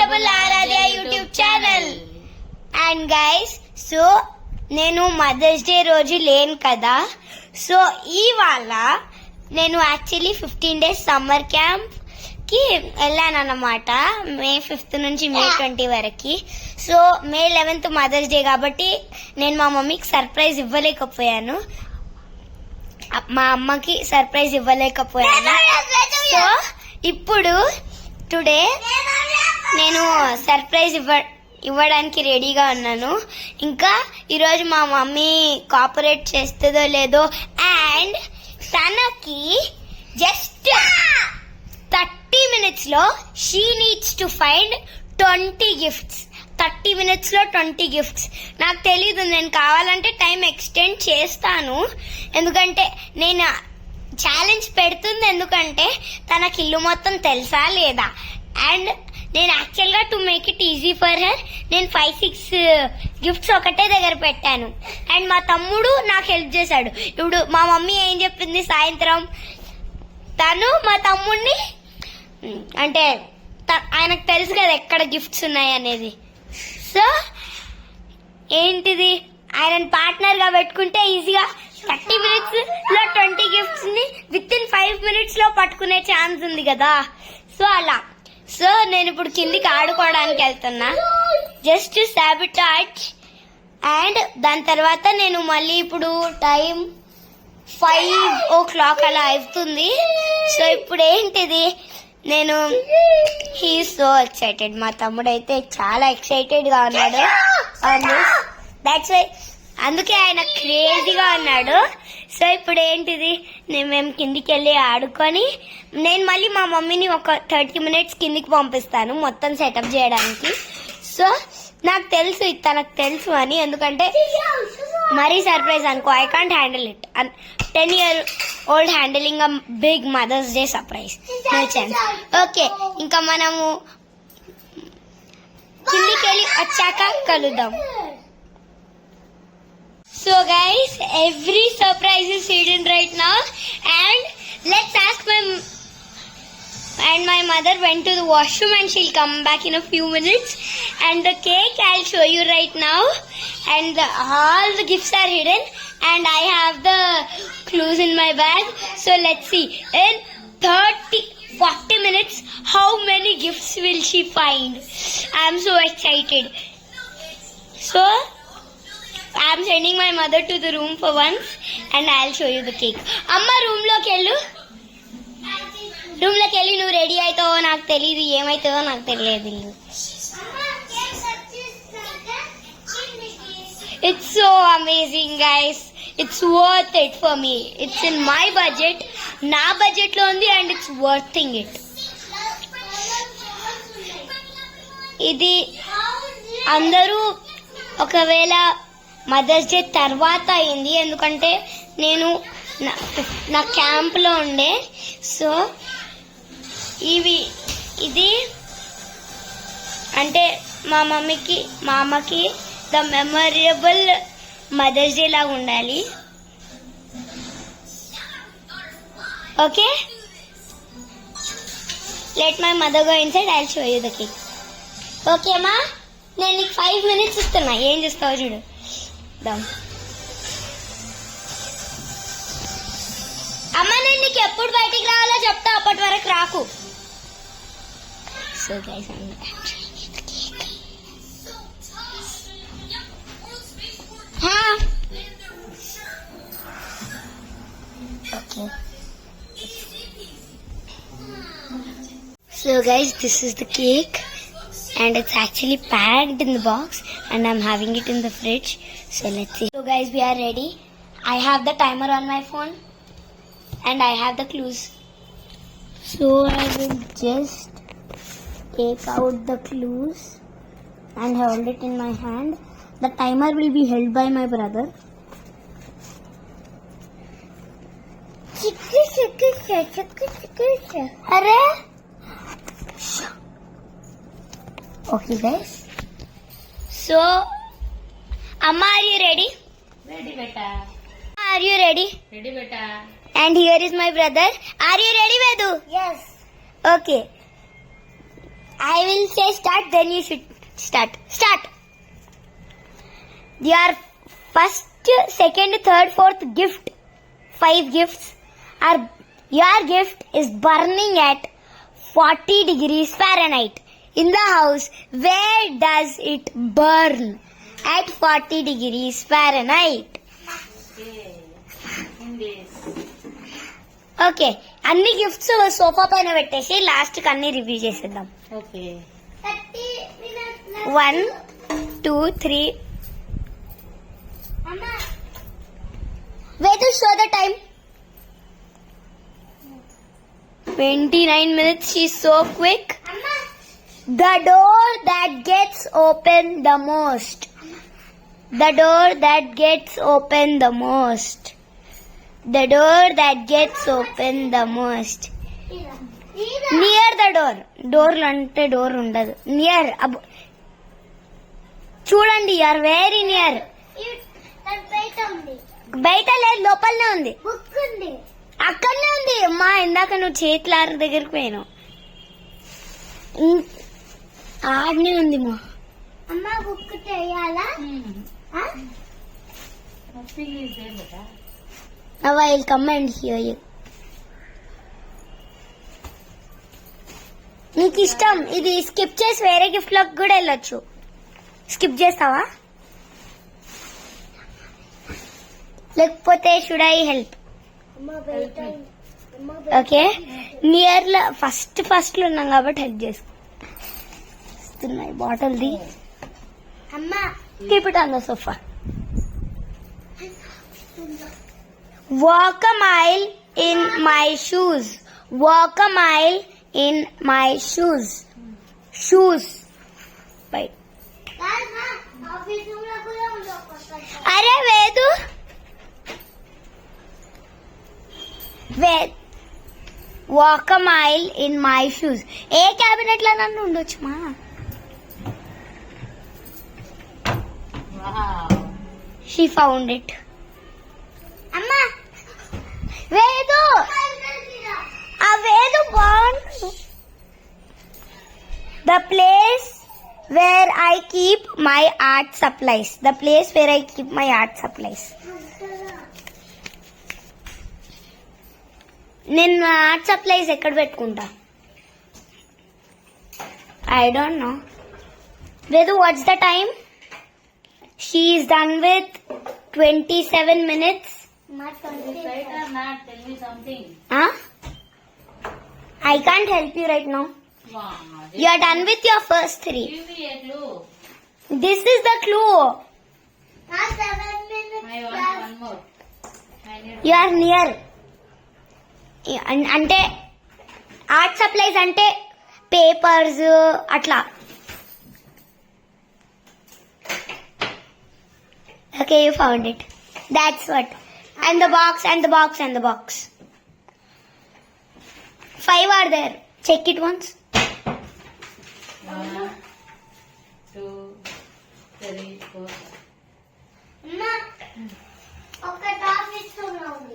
Double Aaradhya YouTube channel. And guys, so నేను Mother's Day రోజు లేను కదా, సో ఇవాళ నేను యాక్చువల్లీ 15 days సమ్మర్ క్యాంప్ కి వెళ్ళాను అన్నమాట. May 5th నుంచి May 20 వరకు. So May 11th mothers day కాబట్టి నేను మా మమ్మీకి సర్ప్రైజ్ ఇవ్వలేకపోయాను, మా అమ్మకి సర్ప్రైజ్ ఇవ్వలేకపోయాను. సో ఇప్పుడు టుడే నేను సర్ప్రైజ్ ఇవ్వడానికి రెడీగా ఉన్నాను. ఇంకా ఈరోజు మా మమ్మీ కోఆపరేట్ చేస్తుందో లేదో. అండ్ తనకి జస్ట్ 30 minutes లో she needs to find 20 gifts. 30 minutes లో 20 gifts. నాకు తెలీదు, నేను కావాలంటే టైం ఎక్స్టెండ్ చేస్తాను, ఎందుకంటే నేను ఛాలెంజ్ పెడుతుంది ఎందుకంటే తనకి ఇల్లు మొత్తం తెలుసా లేదా. అండ్ నేను యాక్చువల్గా to make it easy for her నేను 5-6 గిఫ్ట్స్ ఒకటే దగ్గర పెట్టాను. అండ్ మా తమ్ముడు నాకు హెల్ప్ చేశాడు. ఇప్పుడు మా మమ్మీ ఏం చెప్పింది సాయంత్రం, తను మా తమ్ముడిని అంటే ఆయనకు తెలుసు కదా ఎక్కడ గిఫ్ట్స్ ఉన్నాయి అనేది. సో ఏంటిది, ఆయన పార్ట్నర్ గా పెట్టుకుంటే ఈజీగా 30 minutes లో 20 గిఫ్ట్స్ ని విత్ ఇన్ 5 minutes లో పట్టుకునే ఛాన్స్ ఉంది కదా. సో అలా. సో నేను ఇప్పుడు కిందికి ఆడుకోవడానికి వెళ్తున్నా, జస్ట్ సాబిటాజ్. అండ్ దాని తర్వాత నేను మళ్ళీ ఇప్పుడు టైం 5 o'clock అలా అవుతుంది. సో ఇప్పుడు ఏంటిది, నేను హీ సో ఎక్సైటెడ్. మా తమ్ముడు అయితే చాలా ఎక్సైటెడ్ గా ఉన్నాడు. దాట్స్ వై, అందుకే ఆయన క్రేజీగా ఉన్నాడు. సో ఇప్పుడు ఏంటిది, మేము కిందికి వెళ్ళి ఆడుకొని నేను మళ్ళీ మా మమ్మీని ఒక 30 minutes కిందికి పంపిస్తాను మొత్తం సెటప్ చేయడానికి. సో నాకు తెలుసు ఇది తనకు తెలుసు అని, ఎందుకంటే మరీ సర్ప్రైజ్ అనుకో, I can't handle it. 10-year-old handling a big Mother's Day surprise, no chance. Okay, ఇంకా మనము కిందికి వెళ్ళి వచ్చాక కలుద్దాం. So guys, every surprise is hidden right now, and let's ask my mother went to the washroom and she'll come back in a few minutes. And the cake I'll show you right now, and all the gifts are hidden, and I have the clues in my bag. So let's see, in 30-40 minutes how many gifts will she find. I'm so excited. So I'm sending my mother to the room for once, and I'll show you the cake. Amma, room loki vellu. Room loki velli nu ready aitavo naaku teliyadu, emaitado naaku teliyadu. It's so amazing guys, it's worth it for me. It's in my budget, na budget lo undi, and it's worthing it. ఇది అందరూ ఒకవేళ mothers day తర్వాత అయింది, ఎందుకంటే నేను నా క్యాంప్లో ఉండే. సో ఇది అంటే మా అమ్మకి ద మెమరబుల్ మదర్స్ డే లాగా ఉండాలి. Okay, let my mother go inside, I will show you the cake. ఓకేమా, నేను నీకు 5 minutes ఇస్తున్నా, ఏం చేస్తావు చూడు. అమ్మ, నేను నీకు ఎప్పుడు బయటికి రావాలో చెప్తా, అప్పటి వరకు రాకు. So guys, okay. So guys, this is the cake. And it's actually packed in the box, and I'm having it in the fridge. So let's see. So guys, we are ready. I have the timer on my phone, and I have the clues. So I will just take out the clues and hold it in my hand. The timer will be held by my brother. Arre! Okay guys, so Amma, are you ready? Ready beta. Are you ready? Ready beta. And here is my brother. Are you ready Vedu? Yes. Okay. I will say start, then you should start. Start. Your first, second, third, fourth gift, 5 gifts are, your gift is burning at 40 degrees Fahrenheit. In the house, where does it burn? At 40 degrees Fahrenheit. Okay. In this. Okay, అన్ని gifts sofa పైన పెట్టేసి last కి అన్ని review చేసేద్దాం. Okay. 1 2 3. Wait to show the time. 29 minutes. She's so quick. The door that gets open the most. The door that gets open the most. The door that gets open the most. Near the door. Door అంటే door ఉండదు. Near. చూడండి, are very near. బయట లేదు, లోపలనే ఉంది. అక్కడనే ఉంది. అమ్మా, ఇందాక నువ్వు చేతులార దగ్గరికి పోయాను. ఆడనే ఉంది మా. అమ్మా, బుక్ చేయాలా? Nothing is there, beta. Now I will come and hear you. నీకు ఇష్టం ఇది స్కిప్ చేసి వేరే గిఫ్ట్ లోకి కూడా వెళ్ళొచ్చు. స్కిప్ చేస్తావా లేకపోతే should I help? Okay, near లో ఫస్ట్ లో ఉన్నాం కాబట్టి హెల్ప్ చేసుకున్నాయి. Bottle the keep it on the sofa. Walk a mile in my shoes. Walk a mile in my shoes. Shoes. Bye. అరే Vedu, walk a mile in my shoes. A cabinet లో నన్ను ఉండొచ్చు మా. Wow. She found it. అమ్మా, వేదు, ఆ వేదు బాగుంది. The place where I keep my art supplies. The place where I keep my art supplies. నేను నా ఆర్ట్ సప్లైస్ ఎక్కడ పెట్టుకుంటా? I don't know. Vedu, what's the time? She is done with 27 minutes. Is right or not? Tell me something. Huh? I can't help you right now. Wow. You are done with your first 3. Give me a clue. This is the clue. I want one more. I need You are near. అంటే art supplies అంటే papers అట్లా. Okay, you found it. That's what. And the box, and the box, and the box. 5 are there. Check it once. 1, 2, 3, 4. ఒక top ఇస్తున్నావు.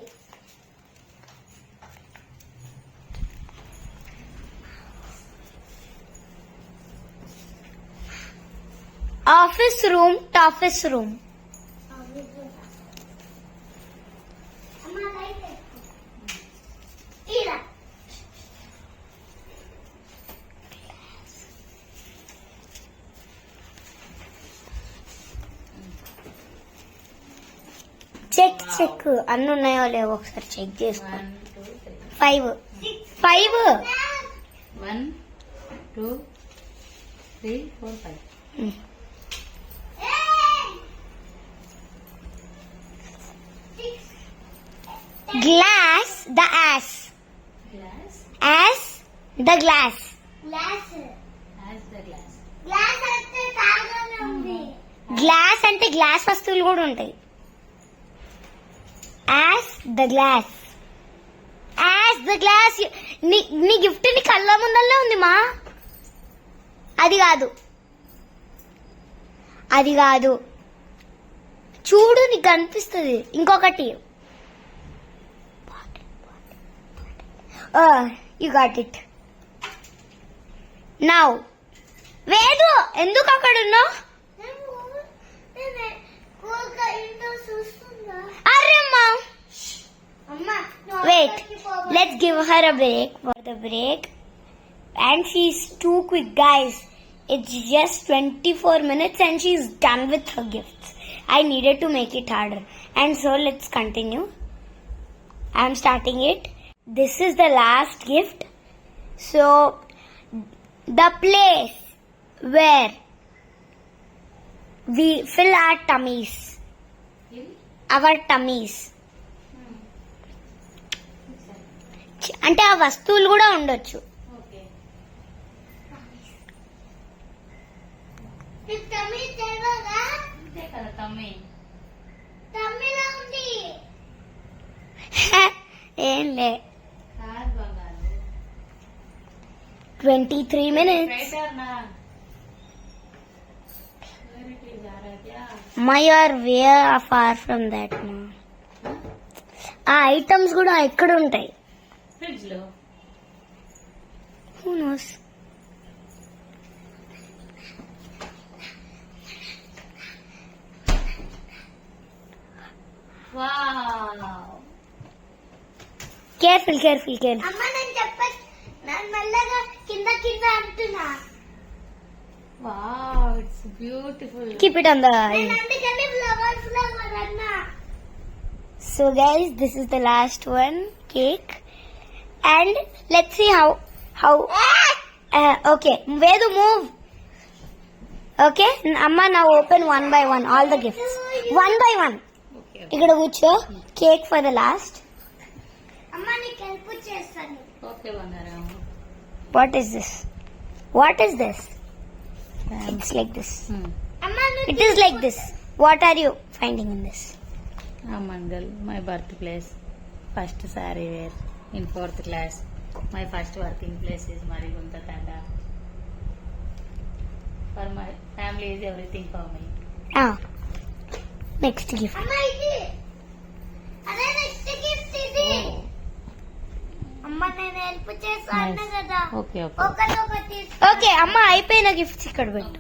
Office room, office room. Check అన్ని ఉన్నాయో లేవో ఒకసారి check చేసుకో. 1, 2, 3. 5 1, 2, 3, 4, 5. Glass, the as. Glass. As, the glass. As the glass. Glass అంటే glass వస్తువులు కూడా ఉంటాయి. As the glass. As the glass. నీ గిఫ్ట్ నీ కళ్ళ ముందల్లో ఉంది మా. అది కాదు, అది కాదు. చూడు, నీకు కనిపిస్తుంది. ఇంకొకటి. You got it. Now Vedu ఎందుకు అక్కడ ఉన్నావు? అరే అమ్మా, wait, let's give her a break for the break. And she's too quick, guys. It's just 24 minutes and she's done with her gifts. I needed to make it harder. And so let's continue. I'm starting it. This is the last gift. So, the place where we fill our tummies. Our tummies. అంటే ఆ వస్తువులు కూడా ఉండొచ్చు. Okay అంతే కదా తమ్మి. ఏం లే. కాదు బంగారు. 23 minutes. రైటర్ నా Where it is, Aaradhya? My are way far from that now. ఆ ఐటమ్స్ కూడా ఎక్కడ ఉంటాయి? ఫ్రిడ్జ్ లో. Who knows? Wow Careful. అమ్మ నేను చెప్పచ్చు, నేను మెల్లగా కింద కింద అంటున్నా. Wow it's beautiful. Keep it on the. నేను అందుకని ఫ్లవర్ అన్నా. So guys, this is the last one, cake. And let's see how. Okay, Vedu move. Okay, Amma now open one by one all the gifts. One by one. Okay ఇక్కడ కూర్చో. Cake for the last. అమ్మ నీకు help చేస్తాను. Okay బంగారం. What is this? What is this? It's like this. అమ్మ నువ్వు It is like this. What are you finding in this? Mangal, my birthplace, first saree wear in 4th class. My first working place is Marigunta Tanda. For my family is everything for me. Ah. Next gift. అమ్మ ఇది అదే next gift ఇది. అమ్మ నేను help చేస్తా అన్నా కదా. Okay okay ఒకటొకటి Okay, Amma అయిపోయిన గిఫ్ట్స్ ఇక్కడ పెట్టు.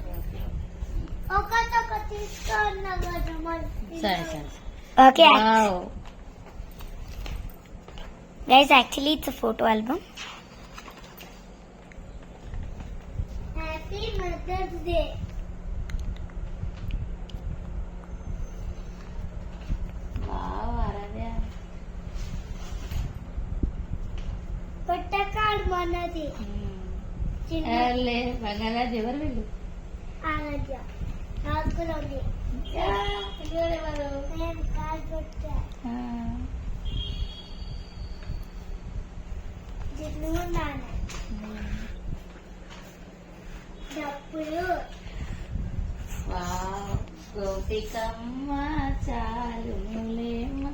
ఒకటొకటి తీసుకో అన్నా కదా మరి. సరే సరే. Okay. Wow Guys, actually it's a photo album. Happy mothers day. Wow Aaradhya. పుట్టకాడు మనది. చిన్న ఏలే బంగారాజ్ ఎవరు వీళ్ళు? ఆరాధ్య నాకు కూడా ఉంది. నేను కాల్ పెట్టా. జిన్ను నాన్న డప్పులు. వావ్ గోపికమ్మ చాలులేమ్మ.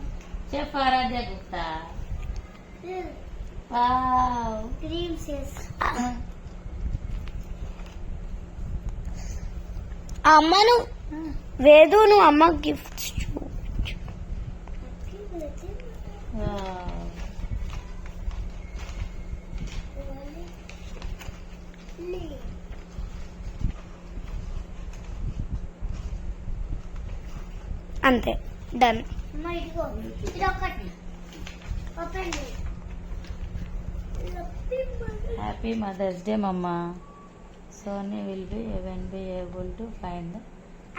చెఫ్ ఆరాధ్య గుప్తా. వావ్ క్రీమ్స్ అమ్మను వేదు నువ్వు అమ్మ గిఫ్ట్స్ వావ్ అంతే డన్. అమ్మ ఇదిగో ఇది ఒకటి ఓపెన్ చేయి. హ్యాపీ మదర్స్ డే మమ్మా. Sony will be even be able to find the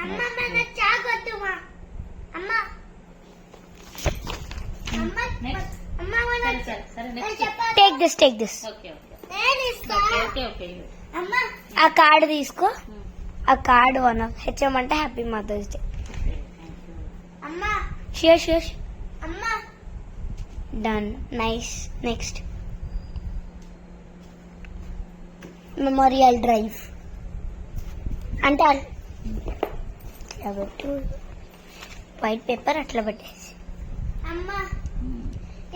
అమ్మ next మన gift. చాగొద్దుమా. అమ్మ అమ్మ Next. అమ్మ మన సరే నేను నెక్స్ట్. చెప్పాలి. Take this. ఓకే ఓకే నేను ఇస్తా. Okay okay. అమ్మ ఆ కార్డు తీసుకో. ఆ కార్డు వన్ ఆఫ్ హెచ్ఎం అంటే హ్యాపీ మదర్స్ డే. అమ్మ షూర్ అమ్మ done. Nice. Next memorial drive అంటే అట్లా పెట్టు. వైట్ పేపర్ అట్లా పెట్టేసి. అమ్మ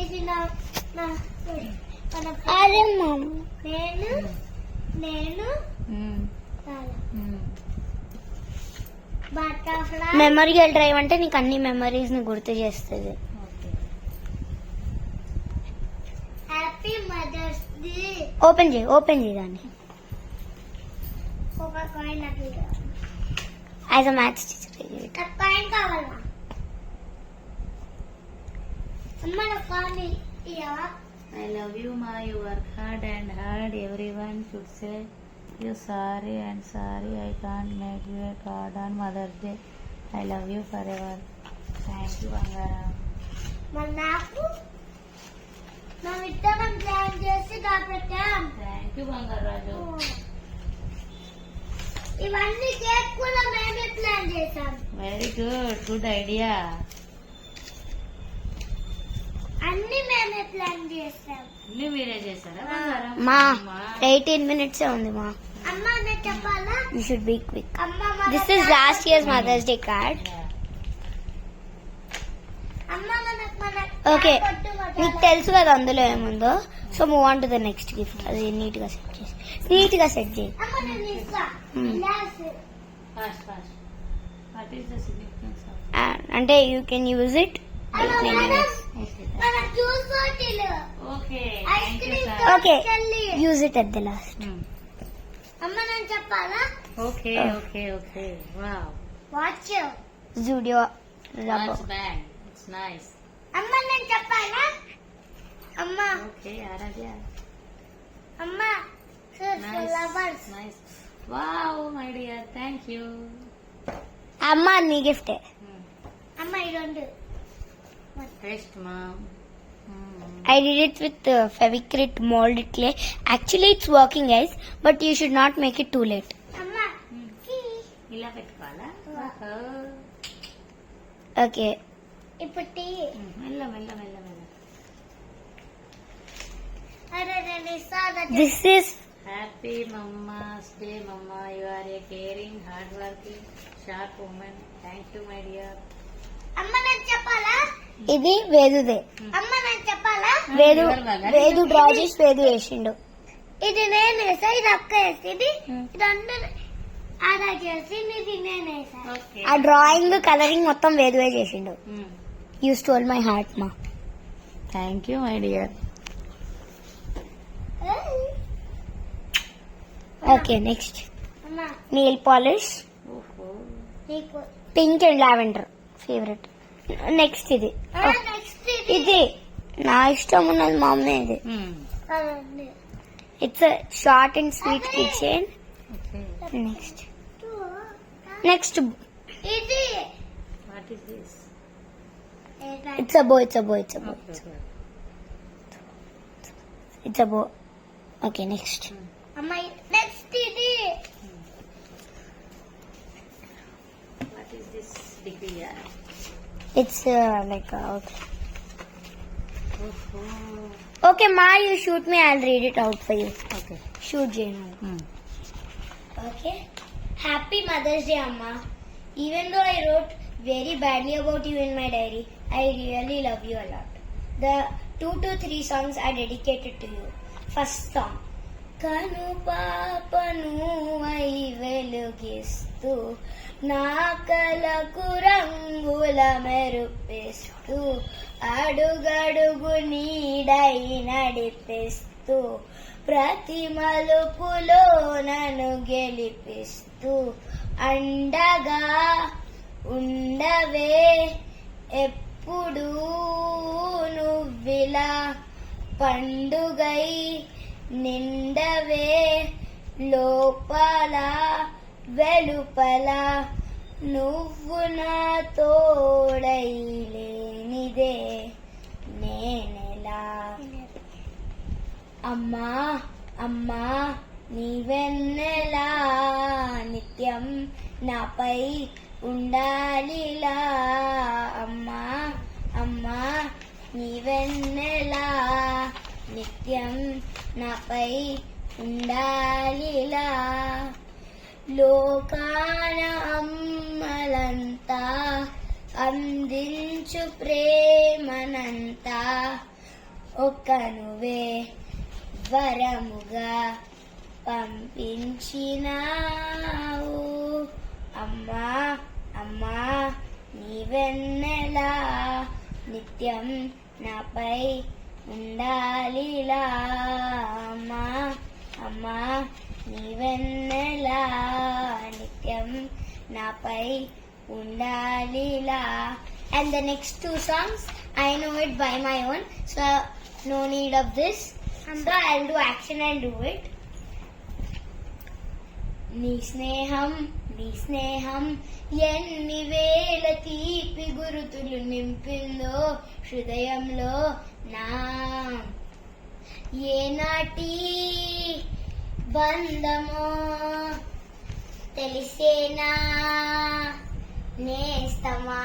ఇది నా నా మన అరే మామ నేను నేను బటర్ఫ్లై. మెమోరియల్ డ్రైవ్ అంటే నీకు అన్ని మెమరీస్ ని గుర్తు చేస్తుంది. Okay happy mothers Day. Open చేయి దాన్ని. ఒక కాయిన్ నాకు యాజ్ అ మ్యాథ్స్ టీచర్. నాకు కాయిన్ కావాలా అమ్మ నాకు కాయిన్ ఇయ్యవా I love you, ma. You work hard and hard. Everyone should say you sorry and sorry. I can't make you a card on Mother's Day. I love you forever. Thank you, Bangaram. మరి నాకు మనం ఇద్దరం plan చేసి దాపెట్టాం. Thank you, Bangaraju. ఇవన్నీ cake కూడా మేమే plan చేసాం. Very good. Good idea. అన్ని మేమే ప్లాన్ చేసాం. అన్ని మీరే చేశారా బంగారం? మా అమ్మా. 18 minutes ఉంది మా. అమ్మ నేను చెప్పాలా You should be quick. అమ్మ మన This is last year's Mother's Day card. Yeah. అమ్మ మనకు మన Okay. కొట్టు కొట్టాలి. నీకు తెలుసు కదా అందులో ఏముందో. So move on to the next gift. అది నీట్ గా సెట్ చేసి అమ్మ నేను ఇస్తా Hmm. Glass Fast, fast. What is the significance of? అంటే యూ కెన్ యూజ్ ఇట్. అమ్మ Okay. మన juice bottle Okay. Ice Thank you, cream sir. Okay. చెల్లి. Use it at the last. Hmm. అమ్మ నేను చెప్పాలా Okay, okay, okay. Wow. Watch Zudio That's rubber. bad. It's nice. అమ్మ నేను చెప్పాలా అమ్మ Okay, Aradhya. అమ్మ Nice. Flowers Nice. Wow, my dear. Thank you. అమ్మ నీ గిఫ్టే. అమ్మ ఈ రెండు Taste, mom. I did it with Fevicrit molded clay. Actually, it's working, guys, but you should not make it too late. అమ్మ ఇలా పెట్టుకోవాలా? Okay. ఇప్పుడు టీ మెల్ల మెల్ల మెల్ల మెల్ల. అరే నేను ఇస్తాను This is Happy Mama's Day, Mama. You are a caring, hardworking, sharp woman. Thank you, my dear. అమ్మ నేను చెప్పాలా ఇది వేదుదే. అమ్మ నేను చెప్పాలా వేదు డ్రా చేసి వేదు వేసిండు. ఇది నేను వేసా ఇది అక్క వేసి ఇది రెండు ఆదా చేసి ఇది నేను వేసా Okay. ఆ డ్రాయింగ్ కలరింగ్ మొత్తం వేదువే చేసిండు. Hmm. You stole my heart మా. Thank you, my dear. Okay next అమ్మ నెయిల్ పాలిష్ Oh, నీకు pink and lavender favourite. Next ఇది నెక్స్ట్ ఇది నా ఇష్టం ఉన్నది మా అమ్మే ఇది. ఇది it's short and sweet kitchen. Okay. Next ఇది What is this? It's a బో. Okay, okay. ఇట్స్ అ బో. ఓకే నెక్స్ట్ అమ్మ నెక్స్ట్ ఇది What is this degree? Yeah. It's like okay. Oh. Okay మా you shoot me. I read it out for you. Okay. Shoot చేయను. Hmm. Okay. Happy Mother's Day, Amma. Even though I wrote very badly about you in my diary, I really love you a lot. The 2 to 3 songs are dedicated to you. First song. కను పాపను I వెలుగిస్తూ నా కలకు రంగుల మెరుపిస్తూ అడుగడుగు నీడై నడిపిస్తూ ప్రతి మలుపులో నన్ను గెలిపిస్తూ అండగా ఉండవే ఎప్పుడు నువ్విలా పండుగై నిండవే లోపల వెలుపల నువ్వు నా తోడై లేనిదే నేనెలా. అమ్మా అమ్మా నీవెన్నెలా నిత్యం నాపై ఉండాలిలా. అమ్మా అమ్మా నీవెన్నెలా నిత్యం నాపై ఉండాలిలా. లోకాన అమ్మలంతా అందించు ప్రేమనంతా ఒక్క నువ్వే వరముగా పంపించినావు. అమ్మా అమ్మా నీవెన్నెలా నిత్యం నాపై ఉండాలిలా. అమ్మా అమ్మా నీవెన్నెలా నిత్యం నాపై ఉండాలిలా. And the next two songs I know it by my own, so no need of this. So I'll do action and do it. నీ స్నేహం ఎన్ని వేల తీపి గురుతులు నింపిందో హృదయంలో నా. ఏనాటి బంధమో తెలిసేనా నేస్తమా,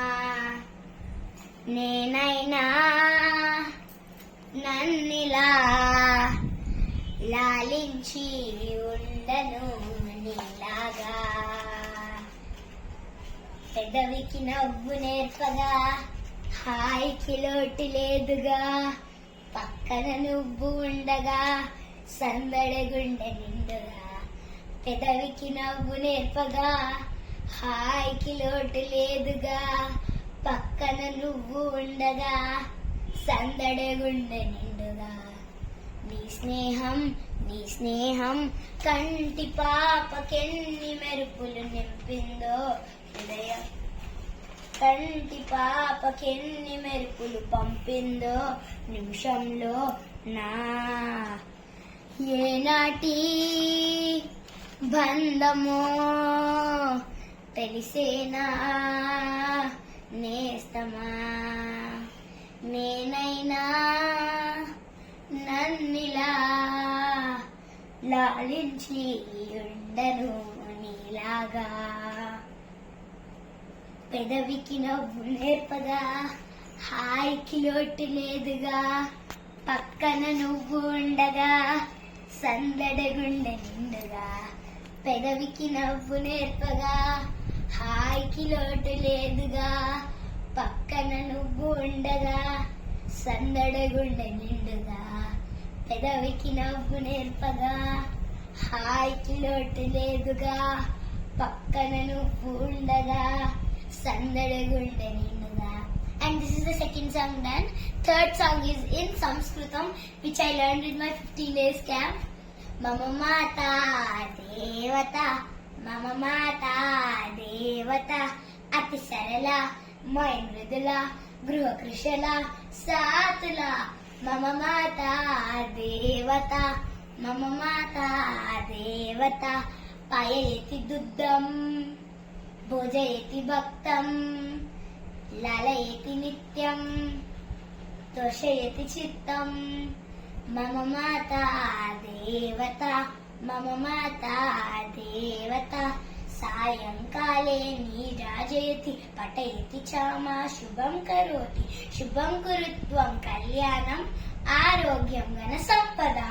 నేనైనా నన్నిలా లాలించి ఉండను నీలాగా. పెదవికి నవ్వు నేర్పగా హాయికి లోటు లేదుగా, పక్కన నువ్వు ఉండగా సందడి గుండె నిండుగా. పెదవికి నవ్వు నేర్పగా హాయికి లోటు లేదుగా, పక్కన నువ్వు ఉండగా సందడి గుండె నిండుగా. నీ స్నేహం కంటి పాపకెన్ని మెరుపులు నింపిందో హృదయం, కంటి పాపకెన్ని మెరుపులు పంపిందో నిమిషంలో నా. ఏనాటి బంధమో తెలిసేనా నేస్తమా, నేనైనా నన్నిలా లాలించి ఉండను నీలాగా. పెదవికి నవ్వు నేర్పగా హాయికి లోటు లేదుగా, పక్కన నువ్వు ఉండగా సందడి గుండె నిండుగా. పెదవికి నవ్వు నేర్పగా హాయికి లోటు లేదుగా, పక్కన నువ్వు ఉండగా సందడి గుండె నిండుగా. పెదవికి నవ్వు నేర్పగా హాయికి లోటు లేదుగా, పక్కన నువ్వు ఉండగా సందడి గుండె నిండుగా. And this is the second song done. Third song is in Sanskritam, which I learned in my 15 days camp. Mama Mata Devata, Mama Mata Devata, Ati Sarala, Moy Mridula, Gruha Krishala, Satula. Mama Mata Devata, Mama Mata Devata, Payayati Duddam, Bhojayati Bhaktam, Lalayati Nityam, Toshayati Chittam. Mama Mata Devata, Mama Mata Devata, Sayankale Nirajayati, Patayati Chama, Shubham Karoti, Shubham Kurutvam Kalyanam, Arogyam Gana Sampada,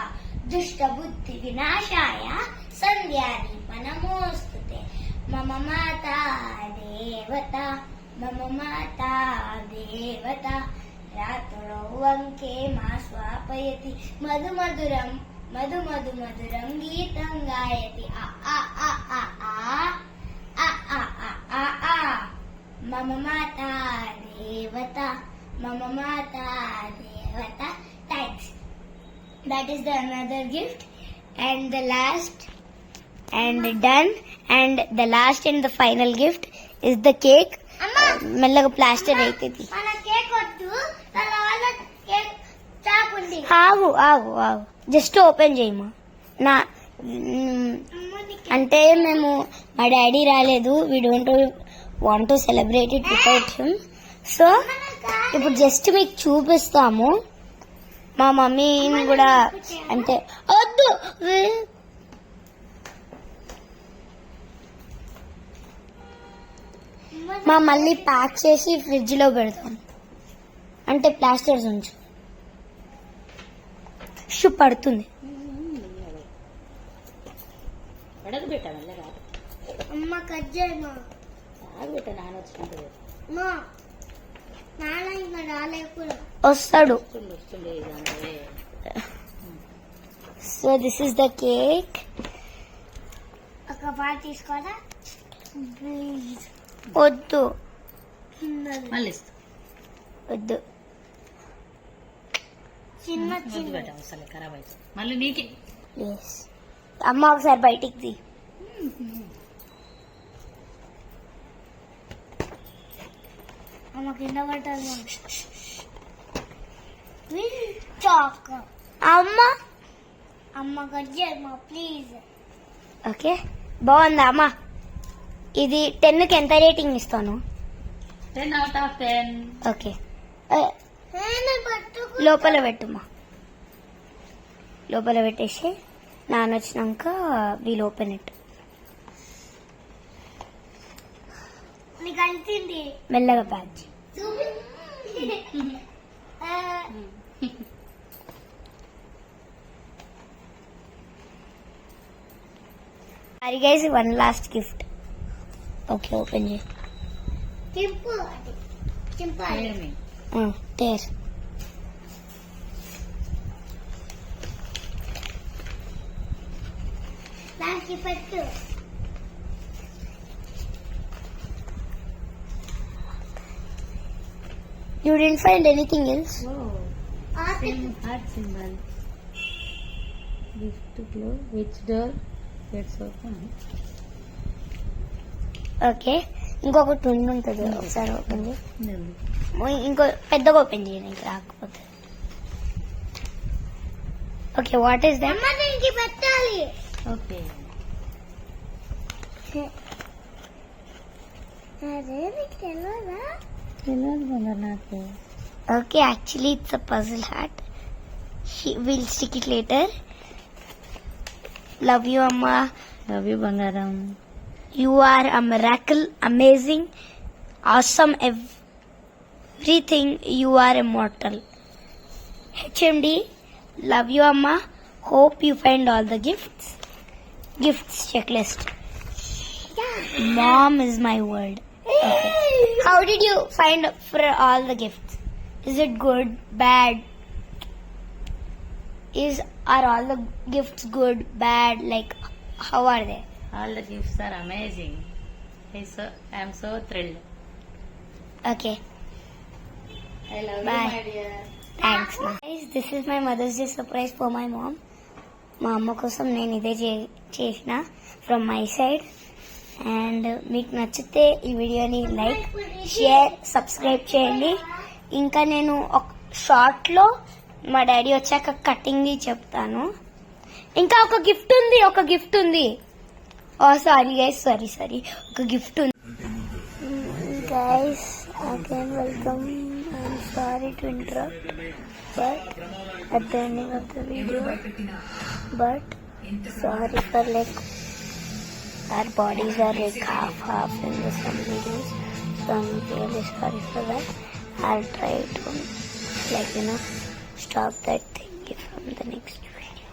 Dushta Buddhi Vinashaya, Sandhyani Panamostute. Mama Mata Devata, Mama Mata Devata, Ratro Vanke Ma Swapayati, Madhu Maduram, Madhu Madhu Maduram Geetam Gayati. Mama Mata Devata, Mama Mata Devata. Thanks. That is the another gift. And the last and done. And the last and the final gift is the cake. మెల్లగా plaster అవుతుంది. మన cake వద్దు, తర్వాత cake chop ఉంది. ఆగు ఆగు ఆగు, just open చేయమా. నా అంటే మేము మా డాడీ రాలేదు, we don't want to celebrate it without him. So ఇప్పుడు జస్ట్ మీకు చూపిస్తాము. మా మమ్మీని కూడా అంటే వద్దు, మా మళ్ళీ ప్యాక్ చేసి ఫ్రిడ్జ్ లో పెడతాం, అంటే ప్లాస్టర్స్ ఉంచు. షూ పడుతుంది. అమ్మ కట్ చేయమా. నాన్న ఇంకా రాలేకుండా వస్తాడు. So this is the cake. ఒక పాట తీసుకోదా? వద్దు మళ్ళీ వద్దు. చిన్న ఖరాబ్ అవుతుంది మళ్ళీ నీకే. ఎస్ అమ్మ ఒకసారి బయటికి తీ. అమ్మ కింద పట్టాలి. చాక్ అమ్మ అమ్మ గజ్జమ్మ ప్లీజ్. ఓకే బాగుందా అమ్మ? ఇది 10కి ఎంత రేటింగ్ ఇస్తాను? 10 out of 10. ఓకే పట్టుకు లోపల పెట్టుమా. లోపల పెట్టేసి నాన్న వచ్చినాక వీల్ ఓపెన్ ఇట్. నీకు అంచింది. మెల్లగా బ్యాచ్. అది guys one last gift. Okay open చేయి. చింపు చింపాలి. Hear me. తేర్. దానికి పెట్టు. You didn't find anything else? Oh, heart symbol. Gift to close. Which door? Let's open. Okay ఇంకొకటి ఉంటుంది ఒకసారి ఓపెన్ చేయి. No. ఇంకో పెద్దగా ఓపెన్ చేయడానికి రాకపోతే. Okay what is that? అమ్మ దీనికి పెట్టాలి. Okay. అదే నీకు తెలియదా? తెలియదు కదా నాకు. Okay, actually it's a puzzle hat. We'll stick it later. Love you, Amma. Love you, బంగారం. You are a miracle, amazing, awesome, everything. You are immortal. HMD, love you, Amma. Hope you find all the gifts. Gifts checklist. Mom is my word. Okay. How did you find for all the gifts? Is it good, bad? Are all the gifts good, bad? Like, how are they? All the gifts are amazing. I am so thrilled. Okay, I love Bye. you, my dear. thanks, ma. Guys, this is my Mother's Day surprise for my mom. మా అమ్మ కోసం నేను ఇదే చేసిన from my side. And మీకు నచ్చితే ఈ వీడియోని లైక్, షేర్, సబ్స్క్రైబ్ చేయండి. ఇంకా నేను ఒక షార్ట్లో మా డాడీ వచ్చాక కటింగ్ చెప్తాను. ఇంకా ఒక గిఫ్ట్ ఉంది. సారీ గైస్, సారీ ఒక గిఫ్ట్ ఉంది. Guys again welcome. I'm sorry to interrupt but at the ending of the video, but sorry for like our bodies are like half in the some videos, so I'm really sorry for that. I'll try to like stop that thing from the next video.